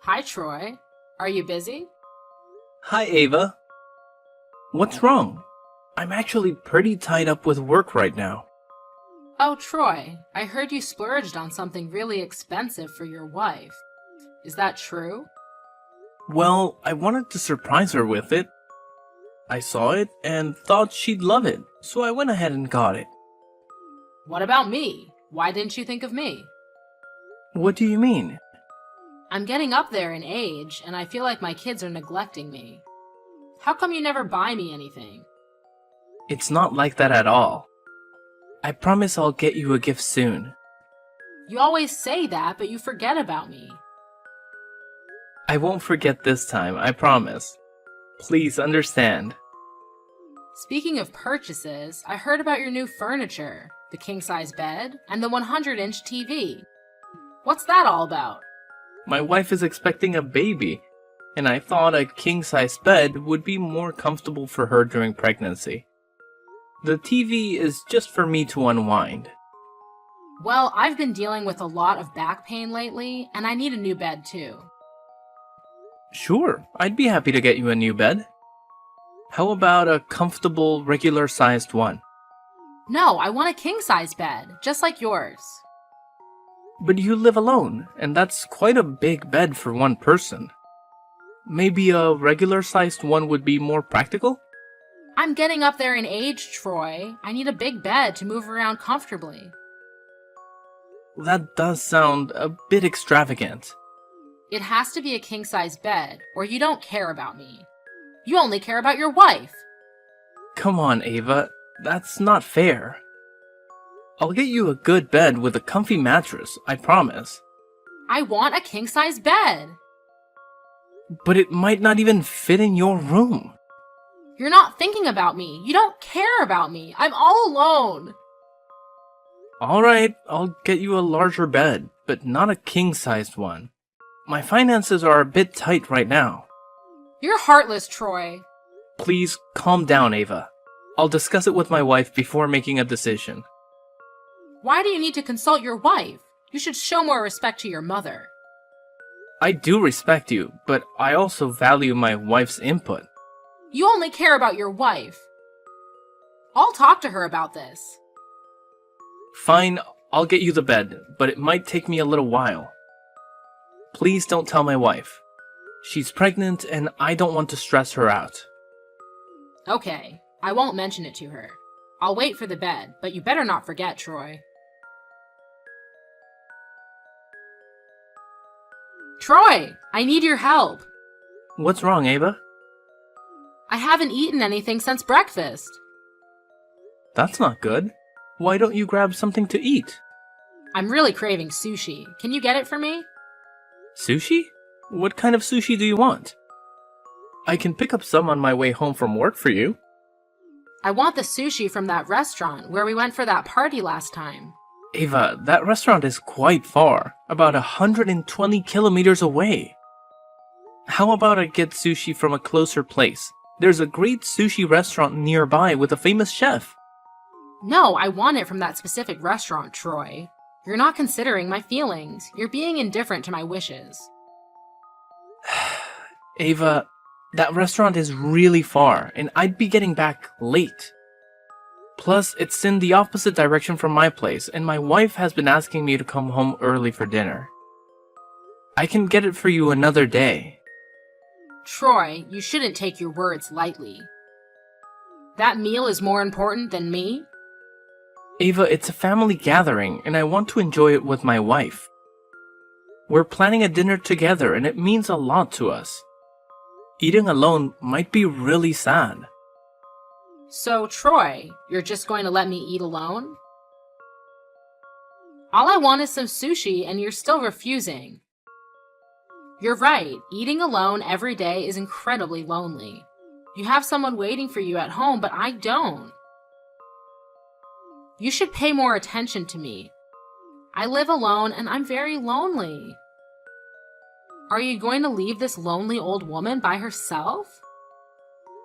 Hi, Troy. Are you busy? Hi, Ava. What's wrong? I'm actually pretty tied up with work right now. Oh, Troy, I heard you splurged on something really expensive for your wife. Is that true? Well, I wanted to surprise her with it. I saw it and thought she'd love it, so I went ahead and got it. What about me? Why didn't you think of me? What do you mean? I'm getting up there in age, and I feel like my kids are neglecting me. How come you never buy me anything? It's not like that at all. I promise I'll get you a gift soon. You always say that, but you forget about me. I won't forget this time, I promise. Please understand. Speaking of purchases, I heard about your new furniture, the king-size bed, and the 100-inch TV. What's that all about? My wife is expecting a baby, and I thought a king-size bed would be more comfortable for her during pregnancy. The TV is just for me to unwind. Well, I've been dealing with a lot of back pain lately, and I need a new bed too. Sure, I'd be happy to get you a new bed. How about a comfortable, regular-sized one? No, I want a king-size bed, just like yours. But you live alone, and that's quite a big bed for one person. Maybe a regular-sized one would be more practical? I'm getting up there in age, Troy. I need a big bed to move around comfortably. That does sound a bit extravagant. It has to be a king-size bed, or you don't care about me. You only care about your wife. Come on, Ava, that's not fair. I'll get you a good bed with a comfy mattress, I promise. I want a king-size bed. But it might not even fit in your room. You're not thinking about me. You don't care about me. I'm all alone. Alright, I'll get you a larger bed, but not a king-sized one. My finances are a bit tight right now. You're heartless, Troy. Please calm down, Ava. I'll discuss it with my wife before making a decision. Why do you need to consult your wife? You should show more respect to your mother. I do respect you, but I also value my wife's input. You only care about your wife. I'll talk to her about this. Fine, I'll get you the bed, but it might take me a little while. Please don't tell my wife. She's pregnant and I don't want to stress her out. Okay, I won't mention it to her. I'll wait for the bed, but you better not forget, Troy. Troy, I need your help. What's wrong, Ava? I haven't eaten anything since breakfast. That's not good. Why don't you grab something to eat? I'm really craving sushi. Can you get it for me? Sushi? What kind of sushi do you want? I can pick up some on my way home from work for you. I want the sushi from that restaurant where we went for that party last time. Ava, that restaurant is quite far, about 120 kilometers away. How about I get sushi from a closer place? There's a great sushi restaurant nearby with a famous chef. No, I want it from that specific restaurant, Troy. You're not considering my feelings. You're being indifferent to my wishes. Ava, that restaurant is really far, and I'd be getting back late. Plus, it's in the opposite direction from my place, and my wife has been asking me to come home early for dinner. I can get it for you another day. Troy, you shouldn't take your words lightly. That meal is more important than me? Ava, it's a family gathering, and I want to enjoy it with my wife. We're planning a dinner together, and it means a lot to us. Eating alone might be really sad. So, Troy, you're just going to let me eat alone? All I want is some sushi, and you're still refusing. You're right, eating alone every day is incredibly lonely. You have someone waiting for you at home, but I don't. You should pay more attention to me. I live alone, and I'm very lonely. Are you going to leave this lonely old woman by herself?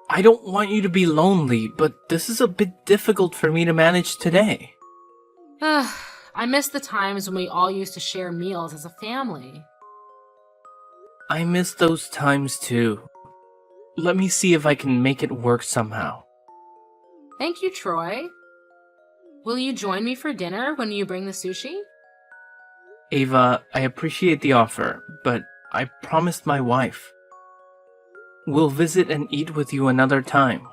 I don't want you to be lonely, but this is a bit difficult for me to manage today. I miss the times when we all used to share meals as a family. I miss those times too. Let me see if I can make it work somehow. Thank you, Troy. Will you join me for dinner when you bring the sushi? Ava, I appreciate the offer, but I promised my wife. We'll visit and eat with you another time.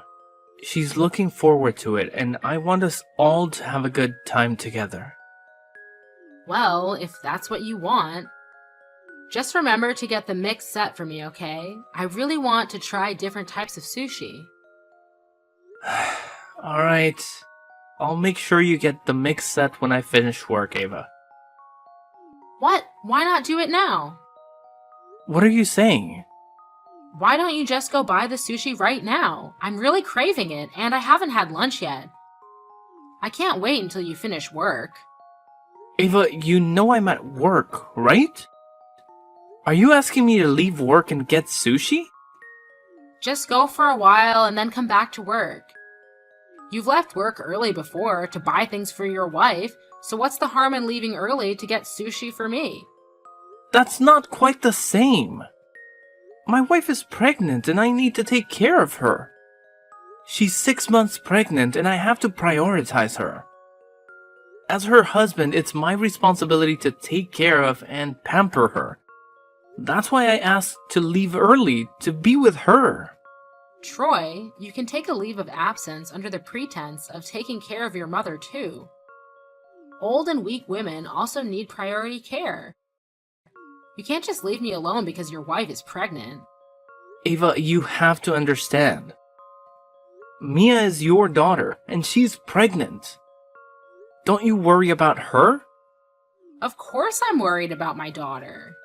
She's looking forward to it, and I want us all to have a good time together. Well, if that's what you want. Just remember to get the mixed set for me, okay? I really want to try different types of sushi. Alright. I'll make sure you get the mixed set when I finish work, Ava. What? Why not do it now? What are you saying? Why don't you just go buy the sushi right now? I'm really craving it, and I haven't had lunch yet. I can't wait until you finish work. Ava, you know I'm at work, right? Are you asking me to leave work and get sushi? Just go for a while and then come back to work. You've left work early before to buy things for your wife, so what's the harm in leaving early to get sushi for me? That's not quite the same. My wife is pregnant and I need to take care of her. She's 6 months pregnant and I have to prioritize her. As her husband, it's my responsibility to take care of and pamper her. That's why I asked to leave early, to be with her. Troy, you can take a leave of absence under the pretense of taking care of your mother too. Old and weak women also need priority care. You can't just leave me alone because your wife is pregnant. Ava, you have to understand. Mia is your daughter, and she's pregnant. Don't you worry about her? Of course I'm worried about my daughter.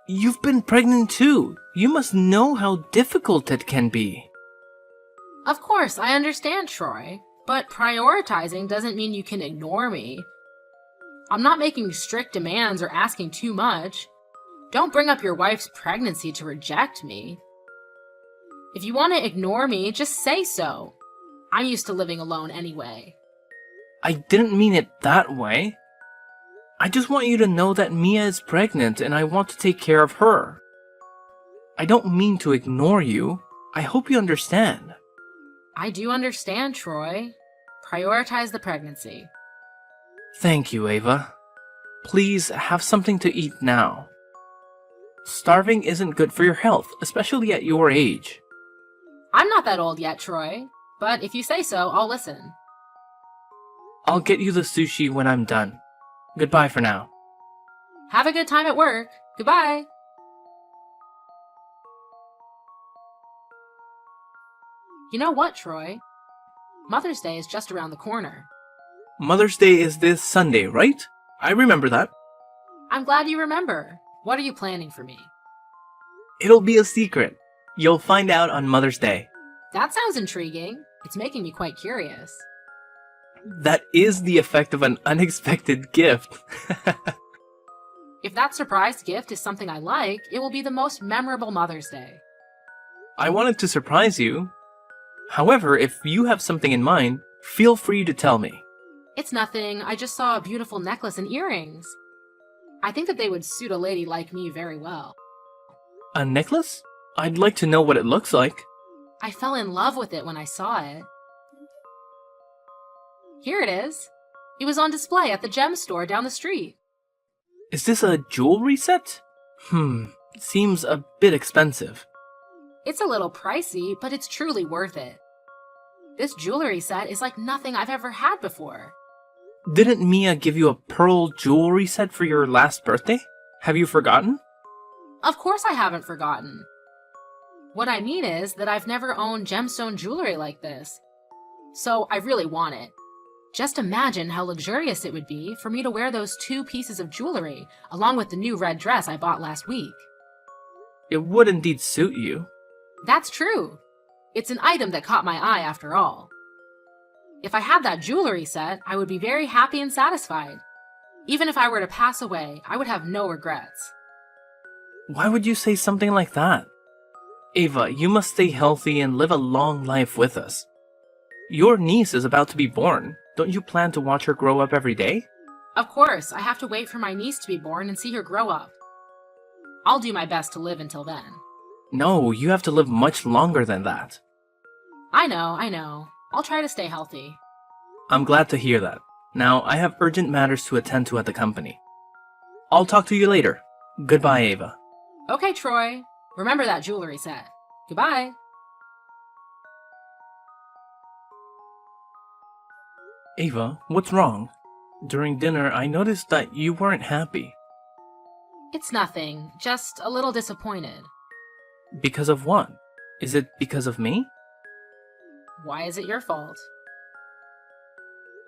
You've been pregnant too. You must know how difficult it can be. Of course, I understand, Troy. But prioritizing doesn't mean you can ignore me. I'm not making strict demands or asking too much. Don't bring up your wife's pregnancy to reject me. If you want to ignore me, just say so. I'm used to living alone anyway. I didn't mean it that way. I just want you to know that Mia is pregnant and I want to take care of her. I don't mean to ignore you. I hope you understand. I do understand, Troy. Prioritize the pregnancy. Thank you, Ava. Please have something to eat now. Starving isn't good for your health, especially at your age. I'm not that old yet, Troy. But if you say so, I'll listen. I'll get you the sushi when I'm done. Goodbye for now. Have a good time at work. Goodbye. You know what, Troy? Mother's Day is just around the corner. Mother's Day is this Sunday, right? I remember that. I'm glad you remember. What are you planning for me? It'll be a secret. You'll find out on Mother's Day. That sounds intriguing. It's making me quite curious. That is the effect of an unexpected gift. If that surprise gift is something I like, it will be the most memorable Mother's Day. I wanted to surprise you. However, if you have something in mind, feel free to tell me. It's nothing. I just saw a beautiful necklace and earrings. I think that they would suit a lady like me very well. A necklace? I'd like to know what it looks like. I fell in love with it when I saw it. Here it is. It was on display at the gem store down the street. Is this a jewelry set? Seems a bit expensive. It's a little pricey, but it's truly worth it. This jewelry set is like nothing I've ever had before. Didn't Mia give you a pearl jewelry set for your last birthday? Have you forgotten? Of course I haven't forgotten. What I mean is that I've never owned gemstone jewelry like this. So I really want it. Just imagine how luxurious it would be for me to wear those 2 pieces of jewelry, along with the new red dress I bought last week. It would indeed suit you. That's true. It's an item that caught my eye after all. If I had that jewelry set, I would be very happy and satisfied. Even if I were to pass away, I would have no regrets. Why would you say something like that? Ava, you must stay healthy and live a long life with us. Your niece is about to be born. Don't you plan to watch her grow up every day? Of course, I have to wait for my niece to be born and see her grow up. I'll do my best to live until then. No, you have to live much longer than that. I know. I'll try to stay healthy. I'm glad to hear that. Now, I have urgent matters to attend to at the company. I'll talk to you later. Goodbye, Ava. Okay, Troy. Remember that jewelry set. Goodbye. Ava, what's wrong? During dinner, I noticed that you weren't happy. It's nothing, just a little disappointed. Because of what? Is it because of me? Why is it your fault?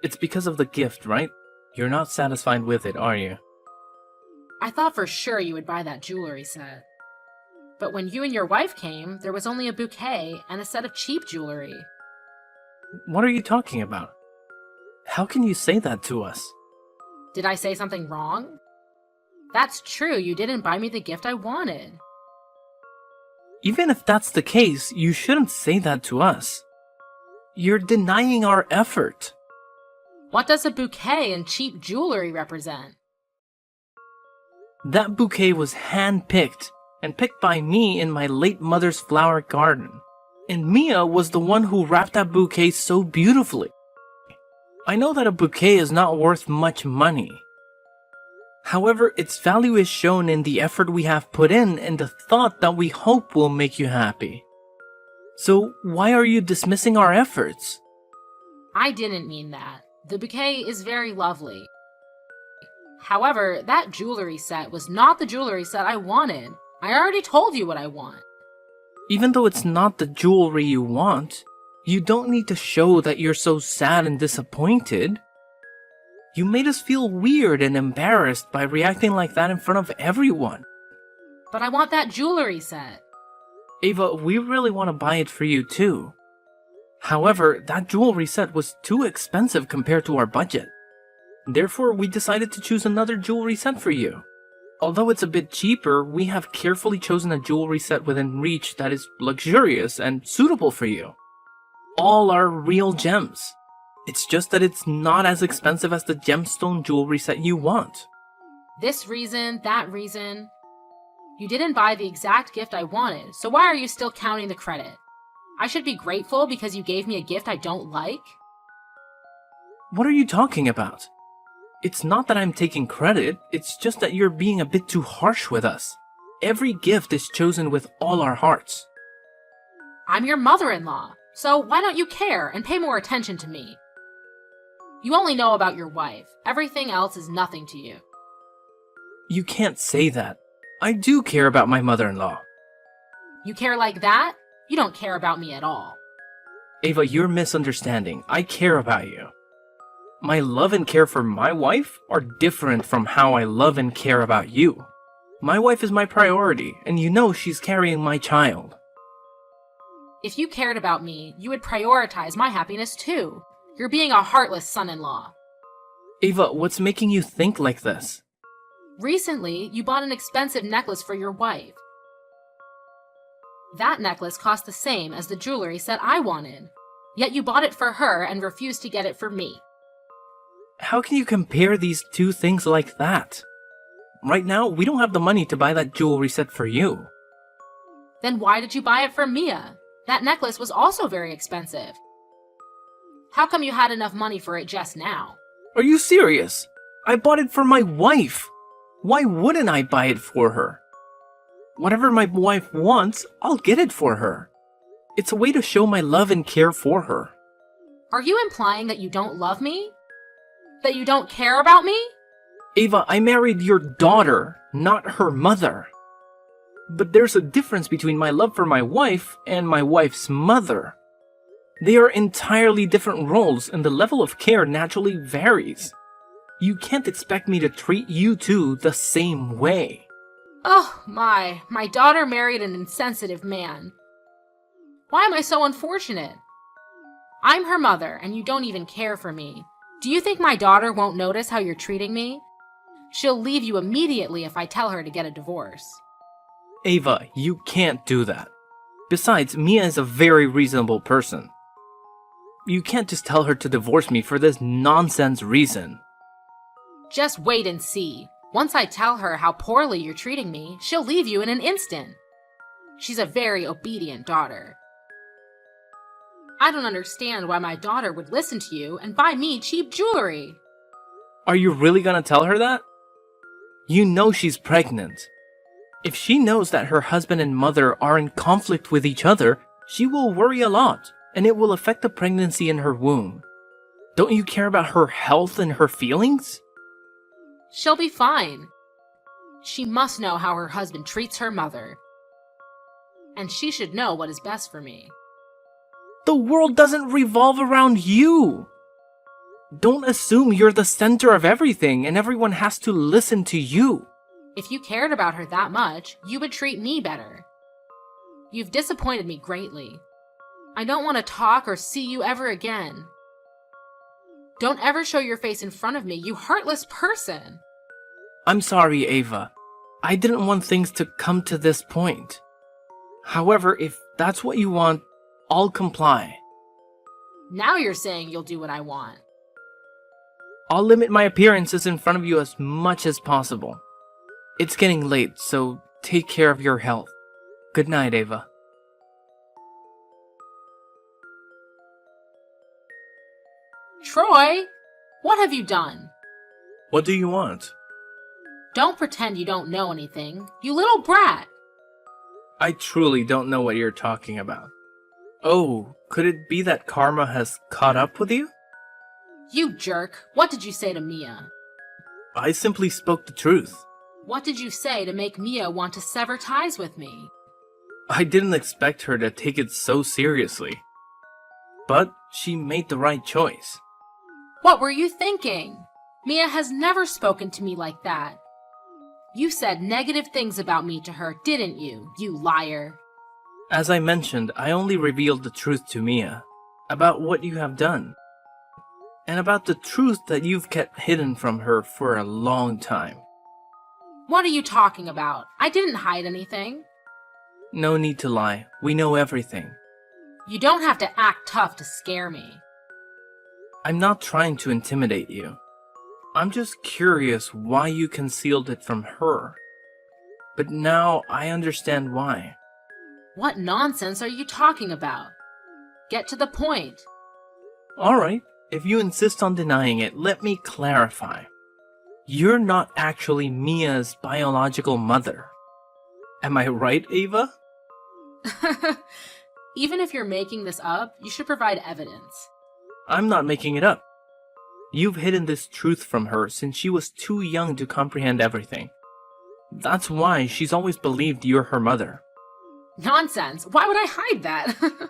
It's because of the gift, right? You're not satisfied with it, are you? I thought for sure you would buy that jewelry set. But when you and your wife came, there was only a bouquet and a set of cheap jewelry. What are you talking about? How can you say that to us? Did I say something wrong? That's true, you didn't buy me the gift I wanted. Even if that's the case, you shouldn't say that to us. You're denying our effort. What does a bouquet and cheap jewelry represent? That bouquet was hand-picked, and picked by me in my late mother's flower garden. And Mia was the one who wrapped that bouquet so beautifully. I know that a bouquet is not worth much money. However, its value is shown in the effort we have put in and the thought that we hope will make you happy. So why are you dismissing our efforts? I didn't mean that. The bouquet is very lovely. However, that jewelry set was not the jewelry set I wanted. I already told you what I want. Even though it's not the jewelry you want, you don't need to show that you're so sad and disappointed. You made us feel weird and embarrassed by reacting like that in front of everyone. But I want that jewelry set. Ava, we really want to buy it for you too. However, that jewelry set was too expensive compared to our budget. Therefore, we decided to choose another jewelry set for you. Although it's a bit cheaper, we have carefully chosen a jewelry set within reach that is luxurious and suitable for you. All are real gems. It's just that it's not as expensive as the gemstone jewelry set you want. This reason, that reason. You didn't buy the exact gift I wanted, so why are you still counting the credit? I should be grateful because you gave me a gift I don't like? What are you talking about? It's not that I'm taking credit, it's just that you're being a bit too harsh with us. Every gift is chosen with all our hearts. I'm your mother-in-law, so why don't you care and pay more attention to me? You only know about your wife. Everything else is nothing to you. You can't say that. I do care about my mother-in-law. You care like that? You don't care about me at all. Ava, you're misunderstanding. I care about you. My love and care for my wife are different from how I love and care about you. My wife is my priority, and you know she's carrying my child. If you cared about me, you would prioritize my happiness too. You're being a heartless son-in-law. Ava, what's making you think like this? Recently, you bought an expensive necklace for your wife. That necklace cost the same as the jewelry set I wanted. Yet you bought it for her and refused to get it for me. How can you compare these two things like that? Right now, we don't have the money to buy that jewelry set for you. Then why did you buy it for Mia? That necklace was also very expensive. How come you had enough money for it just now? Are you serious? I bought it for my wife. Why wouldn't I buy it for her? Whatever my wife wants, I'll get it for her. It's a way to show my love and care for her. Are you implying that you don't love me? That you don't care about me? Ava, I married your daughter, not her mother. But there's a difference between my love for my wife and my wife's mother. They are entirely different roles, and the level of care naturally varies. You can't expect me to treat you two the same way. Oh my daughter married an insensitive man. Why am I so unfortunate? I'm her mother, and you don't even care for me. Do you think my daughter won't notice how you're treating me? She'll leave you immediately if I tell her to get a divorce. Ava, you can't do that. Besides, Mia is a very reasonable person. You can't just tell her to divorce me for this nonsense reason. Just wait and see. Once I tell her how poorly you're treating me, she'll leave you in an instant. She's a very obedient daughter. I don't understand why my daughter would listen to you and buy me cheap jewelry. Are you really gonna tell her that? You know she's pregnant. If she knows that her husband and mother are in conflict with each other, she will worry a lot, and it will affect the pregnancy in her womb. Don't you care about her health and her feelings? She'll be fine. She must know how her husband treats her mother. And she should know what is best for me. The world doesn't revolve around you. Don't assume you're the center of everything and everyone has to listen to you. If you cared about her that much, you would treat me better. You've disappointed me greatly. I don't want to talk or see you ever again. Don't ever show your face in front of me, you heartless person. I'm sorry, Ava. I didn't want things to come to this point. However, if that's what you want, I'll comply. Now you're saying you'll do what I want. I'll limit my appearances in front of you as much as possible. It's getting late, so take care of your health. Good night, Ava. Troy, what have you done? What do you want? Don't pretend you don't know anything, you little brat. I truly don't know what you're talking about. Oh, could it be that karma has caught up with you? You jerk, what did you say to Mia? I simply spoke the truth. What did you say to make Mia want to sever ties with me? I didn't expect her to take it so seriously. But she made the right choice. What were you thinking? Mia has never spoken to me like that. You said negative things about me to her, didn't you, you liar? As I mentioned, I only revealed the truth to Mia about what you have done. And about the truth that you've kept hidden from her for a long time. What are you talking about? I didn't hide anything. No need to lie. We know everything. You don't have to act tough to scare me. I'm not trying to intimidate you. I'm just curious why you concealed it from her. But now I understand why. What nonsense are you talking about? Get to the point. Alright, if you insist on denying it, let me clarify. You're not actually Mia's biological mother. Am I right, Ava? Even if you're making this up, you should provide evidence. I'm not making it up. You've hidden this truth from her since she was too young to comprehend everything. That's why she's always believed you're her mother. Nonsense! Why would I hide that?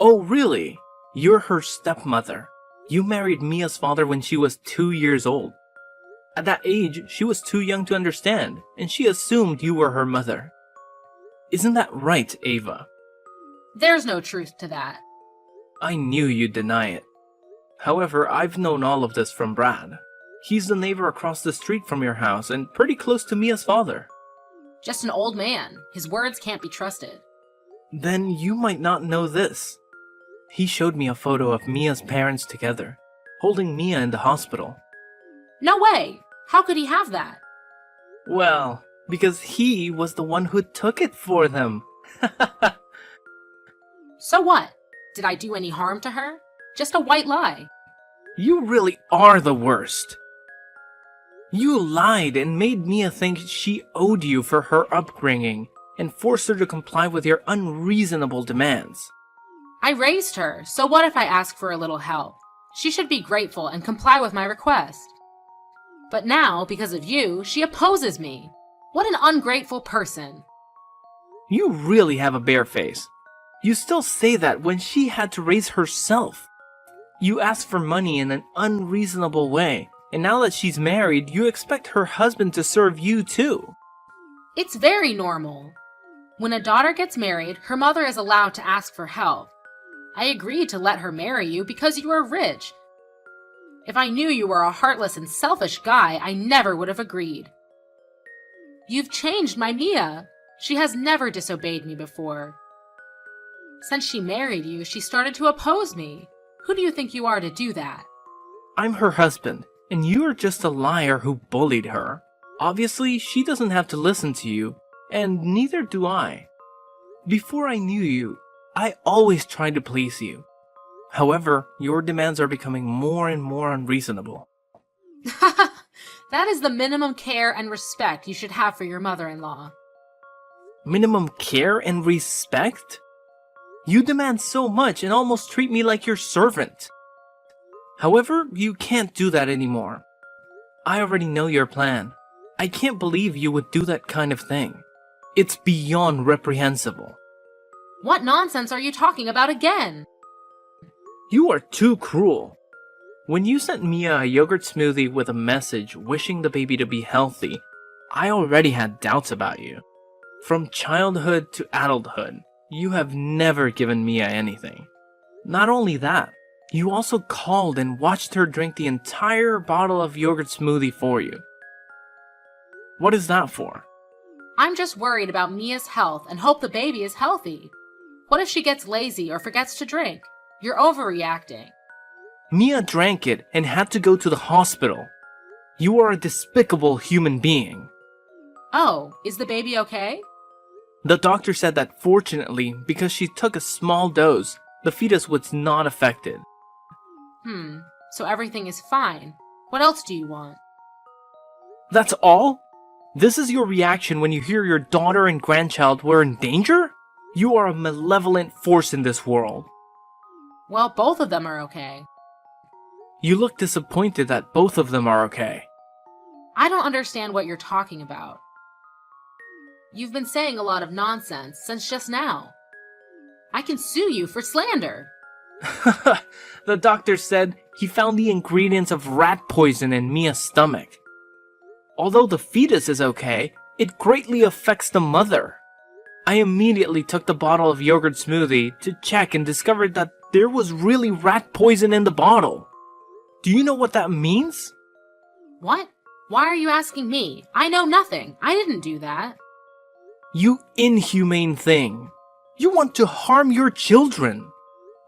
Oh, really? You're her stepmother. You married Mia's father when she was 2 years old. At that age, she was too young to understand, and she assumed you were her mother. Isn't that right, Ava? There's no truth to that. I knew you'd deny it. However, I've known all of this from Brad. He's the neighbor across the street from your house and pretty close to Mia's father. Just an old man. His words can't be trusted. Then you might not know this. He showed me a photo of Mia's parents together, holding Mia in the hospital. No way! How could he have that? Well, because he was the one who took it for them. So what? Did I do any harm to her? Just a white lie. You really are the worst. You lied and made Mia think she owed you for her upbringing and forced her to comply with your unreasonable demands. I raised her, so what if I ask for a little help? She should be grateful and comply with my request. But now, because of you, she opposes me. What an ungrateful person. You really have a bare face. You still say that when she had to raise herself. You asked for money in an unreasonable way, and now that she's married, you expect her husband to serve you too. It's very normal. When a daughter gets married, her mother is allowed to ask for help. I agreed to let her marry you because you are rich. If I knew you were a heartless and selfish guy, I never would have agreed. You've changed my Mia. She has never disobeyed me before. Since she married you, she started to oppose me. Who do you think you are to do that? I'm her husband, and you're just a liar who bullied her. Obviously, she doesn't have to listen to you, and neither do I. Before I knew you, I always tried to please you. However, your demands are becoming more and more unreasonable. That is the minimum care and respect you should have for your mother-in-law. Minimum care and respect? You demand so much and almost treat me like your servant. However, you can't do that anymore. I already know your plan. I can't believe you would do that kind of thing. It's beyond reprehensible. What nonsense are you talking about again? You are too cruel. When you sent Mia a yogurt smoothie with a message wishing the baby to be healthy, I already had doubts about you. From childhood to adulthood, you have never given Mia anything. Not only that, you also called and watched her drink the entire bottle of yogurt smoothie for you. What is that for? I'm just worried about Mia's health and hope the baby is healthy. What if she gets lazy or forgets to drink? You're overreacting. Mia drank it and had to go to the hospital. You are a despicable human being. Oh, is the baby okay? The doctor said that fortunately, because she took a small dose, the fetus was not affected. So everything is fine. What else do you want? That's all? This is your reaction when you hear your daughter and grandchild were in danger? You are a malevolent force in this world. Well, both of them are okay. You look disappointed that both of them are okay. I don't understand what you're talking about. You've been saying a lot of nonsense since just now. I can sue you for slander. The doctor said he found the ingredients of rat poison in Mia's stomach. Although the fetus is okay, it greatly affects the mother. I immediately took the bottle of yogurt smoothie to check and discovered that there was really rat poison in the bottle. Do you know what that means? What? Why are you asking me? I know nothing. I didn't do that. You inhumane thing. You want to harm your children.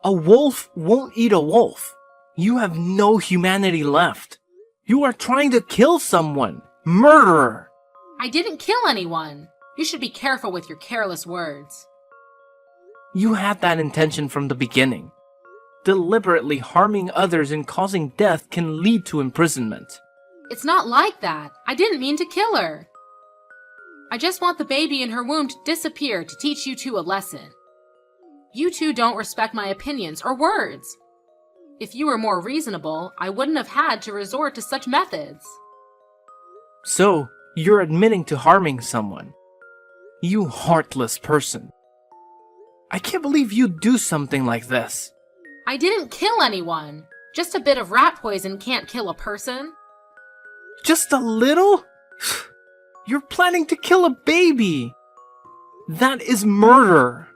A wolf won't eat a wolf. You have no humanity left. You are trying to kill someone. Murderer. I didn't kill anyone. You should be careful with your careless words. You had that intention from the beginning. Deliberately harming others and causing death can lead to imprisonment. It's not like that. I didn't mean to kill her. I just want the baby in her womb to disappear to teach you two a lesson. You two don't respect my opinions or words. If you were more reasonable, I wouldn't have had to resort to such methods. So, you're admitting to harming someone. You heartless person. I can't believe you'd do something like this. I didn't kill anyone. Just a bit of rat poison can't kill a person. Just a little? You're planning to kill a baby. That is murder.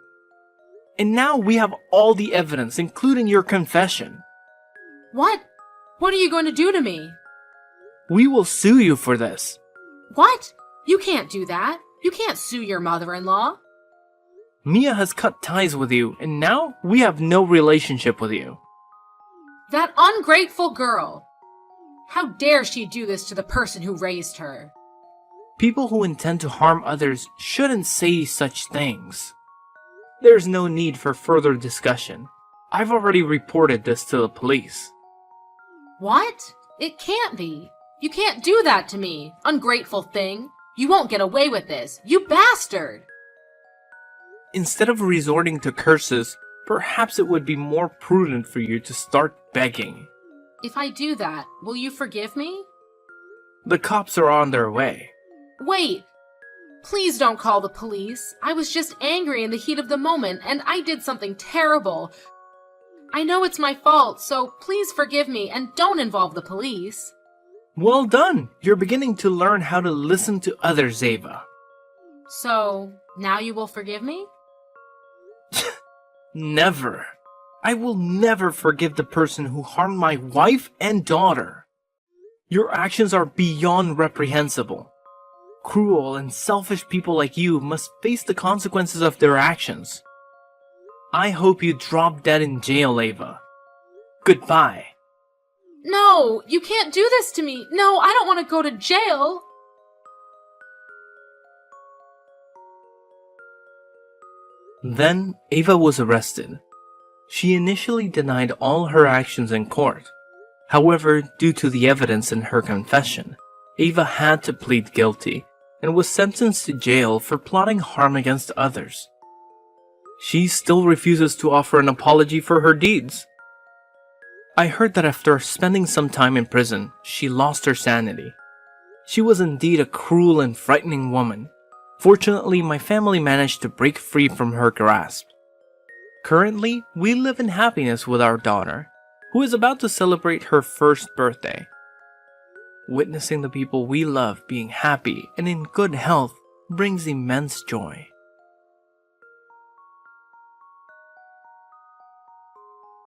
And now we have all the evidence, including your confession. What? What are you going to do to me? We will sue you for this. What? You can't do that. You can't sue your mother-in-law. Mia has cut ties with you, and now we have no relationship with you. That ungrateful girl. How dare she do this to the person who raised her? People who intend to harm others shouldn't say such things. There's no need for further discussion. I've already reported this to the police. What? It can't be. You can't do that to me, ungrateful thing. You won't get away with this, you bastard! Instead of resorting to curses, perhaps it would be more prudent for you to start begging. If I do that, will you forgive me? The cops are on their way. Wait! Please don't call the police. I was just angry in the heat of the moment, and I did something terrible. I know it's my fault, so please forgive me and don't involve the police. Well done! You're beginning to learn how to listen to others, Ava. So, now you will forgive me? Never. I will never forgive the person who harmed my wife and daughter. Your actions are beyond reprehensible. Cruel and selfish people like you must face the consequences of their actions. I hope you drop dead in jail, Ava. Goodbye. No, you can't do this to me. No, I don't want to go to jail. Then Ava was arrested. She initially denied all her actions in court. However, due to the evidence in her confession, Ava had to plead guilty and was sentenced to jail for plotting harm against others. She still refuses to offer an apology for her deeds. I heard that after spending some time in prison, she lost her sanity. She was indeed a cruel and frightening woman. Fortunately, my family managed to break free from her grasp. Currently, we live in happiness with our daughter, who is about to celebrate her first birthday. Witnessing the people we love being happy and in good health brings immense joy.